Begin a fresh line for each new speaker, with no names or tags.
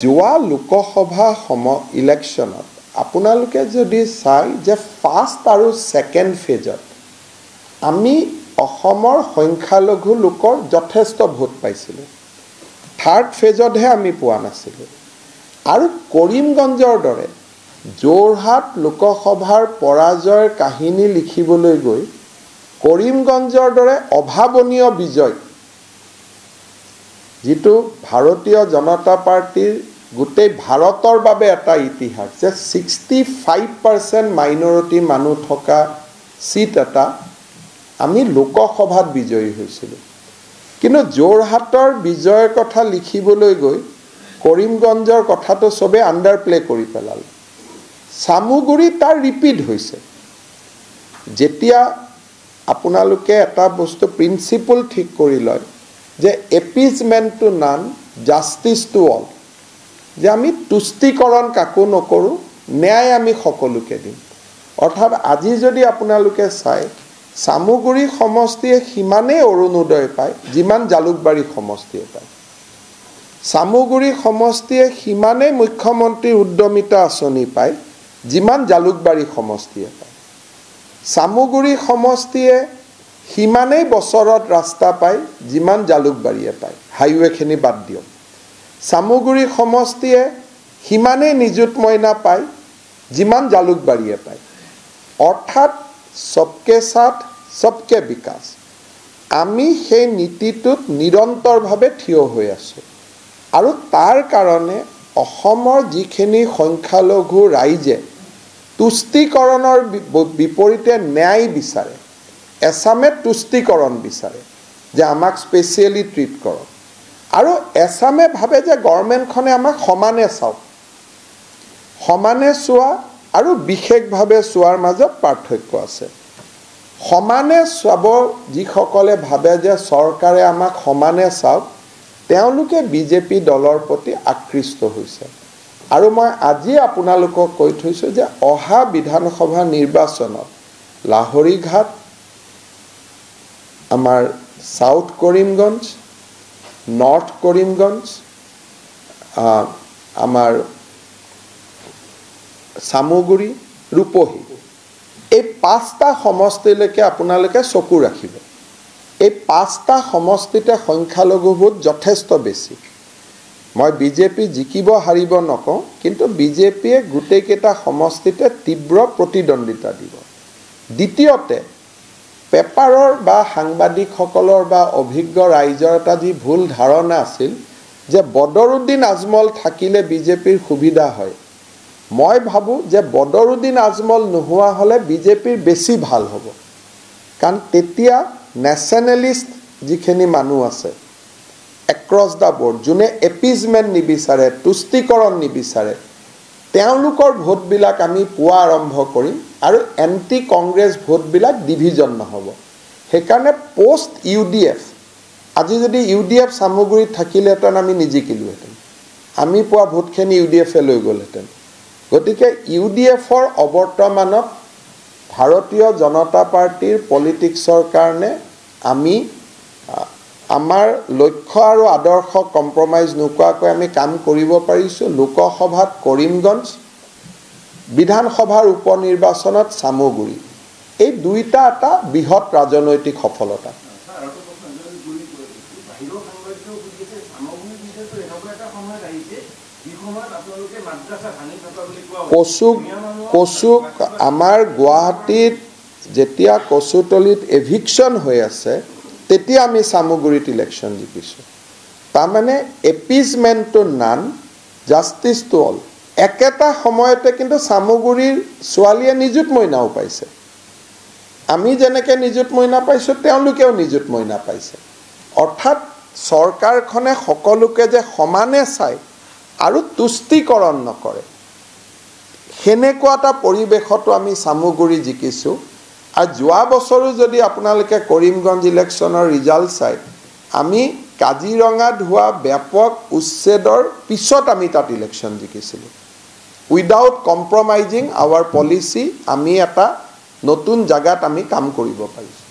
যোৱা লোকসভা ইলেকশ্যনত আপোনালোকে যদি চাই যে ফাৰ্ষ্ট আৰু সেকেন্ড ফেজত আমি অসমৰ সংখ্যালঘু লোকৰ যথেষ্ট ভোট পাইছিলোঁ থাৰ্ড ফেজতহে আমি পোৱা নাছিলোঁ আৰু কৰিমগঞ্জৰ দৰে যোৰহাট লোকসভাৰ পৰাজয়ৰ কাহিনী লিখিবলৈ গৈ কৰিমগঞ্জৰ দৰে অভাৱনীয় বিজয় जितु भारतीय जनता पार्टीर गोटे भारतर बाबे एटा इतिहास जे 65% माइनरिटी मानु थका सीट एटा आमी लोकसभात विजयी होइसिलो किन्तु जोरहाटर विजयर कथा लिखिबोलै गई करीमगंजर कथातो सबे अंडार प्ले करि पेलाल सामुगुरी तार रिपीट होइसे जेतिया आपनालोके एटा बस्तु प्रिन्सिपल ठीक करि लय जे appeasement to none justice to all जे आमी तुष्टिकरण काको नकरो न्याय आमी सकलोके दिम अर्थात আজি যদি আপোনালোকে চাই সামুগুৰি সমষ্টিয়ে হিমানে অৰুণোদয় পায় যিমান জালুকবাৰী সমষ্টিয়ে পায় সামুগুৰি সমষ্টিয়ে হিমানে মুখ্যমন্ত্ৰী উদ্যমিতা আঁচনি পায় যিমান জালুকবাৰী সমষ্টিয়ে পায় সামুগুৰি সমষ্টিয়ে হিমানে বছৰত ৰাস্তা পায় যিমান জালুকবাৰীয়ে পায় হাইৱে খিনি বাদ দিও সামুগুৰি সমষ্টিয়ে হিমানে নিযুত মইনা পায় যিমান জালুকবাৰীয়ে পায় অৰ্থাৎ সবকে সাথ সবকে বিকাশ আমি সেই নীতিটোত নিৰন্তৰভাৱে থিয় হৈ আছো আৰু তাৰ কাৰণে অসমৰ যিখিনি সংখ্যালঘু ৰাইজে তুষ্টিকৰণৰ বিপৰীতে ন্যায় বিচাৰে এসামে তুষ্টিকৰণ বিচাৰে যে আমাক স্পেশালি ট্ৰিট কৰক আৰু এসামে ভাবে যে গভৰ্নমেণ্টখনে আমাক সমানে চাওক সমানে চোৱা আৰু বিশেষভাৱে চোৱাৰ মাজত পাৰ্থক্য আছে সমানে চাব যিসকলে ভাবে যে চৰকাৰে আমাক সমানে চাওক তেওঁলোকে বিজেপি দলৰ প্ৰতি আকৃষ্ট হৈছে আৰু মই আজি আপোনালোকক কৈ থৈছো যে অহা বিধানসভা নিৰ্বাচনত লাহৰীঘাট आमार साउथ करीमगंज नॉर्थ करीमगंज आमार सामुगुरी रूपही এই পাঁচটা সমষ্টিলৈকে আপোনালোকে চকু ৰাখিব এই পাঁচটা সমষ্টিতে সংখ্যালঘু ভোট যথেষ্ট বেছি মই বিজেপি জিকিব হাৰিব নকওঁ কিন্তু বিজেপিয়ে গোটেইকেইটা সমষ্টিতে তীব্ৰ প্ৰতিদ্বন্দ্বিতা দিব দ্বিতীয়তে পেপাৰৰ বা সাংবাদিক সকলৰ বা অভিজ্ঞ ৰাইজৰ এটা যি ভুল ধাৰণা আছিল যে বদৰুদ্দিন আজমল থাকিলে বিজেপিৰ সুবিধা হয় মই ভাবো যে বদৰুদ্দিন আজমল নোহোৱা হলে বিজেপিৰ বেছি ভাল হ'ব কাৰণ তেতিয়া নেশনালিষ্ট যিখিনি মানুহ আছে এক্ৰছ দা বৰ্ড যোনে এপিজমেন্ট নিবিচাৰে তুষ্টিকৰণ নিবিচাৰে তেওঁলোকৰ ভোট বিলাক আমি পোৱা আৰম্ভ কৰিম আৰু এন্টি কংগ্ৰেছ ভোট বিলাক ডিভিজন নহব হেকাৰণে পোষ্ট ইউডিএফ আজি যদি ইউডিএফ সামগ্ৰীত থাকিলেহেঁতেন আমি নিজিকিলোহেঁতেন আমি পোৱা ভোটখিনি ইউডিএফে লৈ গ'লহেঁতেন গতিকে ইউডিএফৰ অৱৰ্তমানত ভাৰতীয় জনতা পাৰ্টিৰ পলিটিক্সৰ কাৰণে আমি আমাৰ লক্ষ্য আৰু আদৰ্শ কম্প্ৰমাইজ নোকোৱাকৈ আমি কাম কৰিব পাৰিছো লোকসভাত কৰিমগঞ্জ বিধানসভাৰ উপনিৰ্বাচনত সামুগুৰি এই দুইটা এটা বৃহৎ ৰাজনৈতিক সফলতা কচুক আমাৰ গুৱাহাটীত যেতিয়া কচুতলিত এভিকশন হৈ আছে তেতিয়া আমি সামুগুৰিত ইলেকশ্যন জিকিছো তাৰমানে appeasement to none justice to all একেটা সময়তে কিন্তু সামুগুৰিৰ ছোৱালীয়ে নিযুত মইনাও পাইছে আমি যেনেকৈ নিযুত মইনা পাইছো তেওঁলোকেও নিযুত মইনা পাইছে অৰ্থাৎ চৰকাৰখনে সকলোকে যে সমানে চায় আৰু তুষ্টিকৰণ নকৰে হেনেকুৱা এটা পৰিৱেশতো আমি সামুগুৰি জিকিছো আৰু যোৱা বছৰো যদি আপোনালোকে কৰিমগঞ্জ ইলেকশ্যনৰ ৰিজাল্ট চাই আমি কাজিৰঙাত হোৱা ব্যাপক উচ্ছেদৰ পিছত আমি তাত ইলেকশ্যন জিকিছিলোঁ উইদাউট কম্প্ৰমাইজিং আৱাৰ পলিচি আমি এটা নতুন জাগাত আমি কাম কৰিব পাৰিছো